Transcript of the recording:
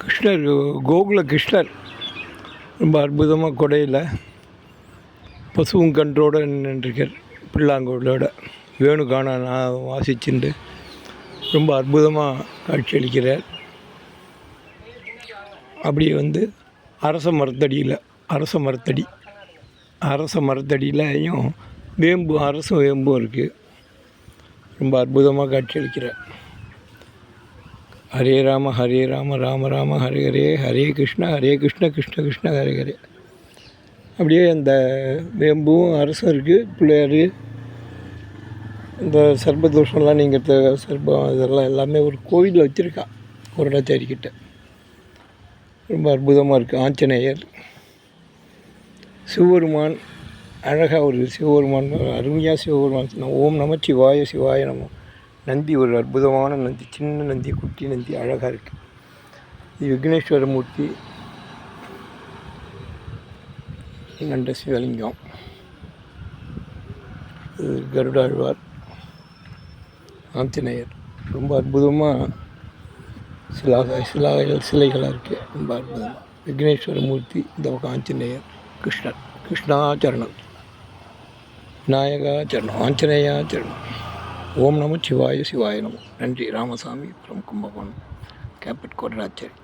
கிருஷ்ணர், கோகுல கிருஷ்ணர் ரொம்ப அற்புதமாக கொடையில் பசுவும் கன்றோடு நின்றுருக்கார். பிள்ளாங்கோலோட வேணு காண நான் வாசிச்சுண்டு ரொம்ப அற்புதமாக காட்சியளிக்கிறார். அப்படியே அரச மரத்தடியிலையும் அரசும் வேம்பும் இருக்குது. ரொம்ப அற்புதமாக காட்சியளிக்கிறார். ஹரே ராம ராம ராம ஹரே ஹரே, ஹரே கிருஷ்ண கிருஷ்ண கிருஷ்ண ஹரே ஹரே. அப்படியே அந்த வேம்பும் அரசும் இருக்குது. பிள்ளையார் இந்த சர்ப்பதோஷம்லாம் நீங்கள் சர்ப்பம் இதெல்லாம் எல்லாமே ஒரு கோவிலில் வச்சுருக்கா கொரடாச்சேரிக்கிட்ட. ரொம்ப அற்புதமாக இருக்குது. ஆஞ்சநேயர், சிவபெருமான், அழகாக ஒரு சிவபெருமான், அருமையாக சிவபெருமான். ஓம் நமச்சிவாய சிவாய நம. நந்தி ஒரு அற்புதமான நந்தி, சின்ன நந்தி, குட்டி நந்தி, அழகாக இருக்குது. இது விக்னேஸ்வர மூர்த்தி, கண்ட சிவலிங்கம். இது கருடாழ்வார், ஆஞ்சநேயர். ரொம்ப அற்புதமாக சிலைகளாக இருக்குது. ரொம்ப அற்புதமாக விக்னேஸ்வர மூர்த்தி, இந்த பக்கம் ஆஞ்சநேயர், கிருஷ்ணர், கிருஷ்ணாச்சரணம், விநாயகாச்சரணம், ஆஞ்சநேயாச்சரணம். ஓம் நம சிவாய சிவாய நம. நன்றி. Ramasamy from Kumbakonam, camp at Koradacheri.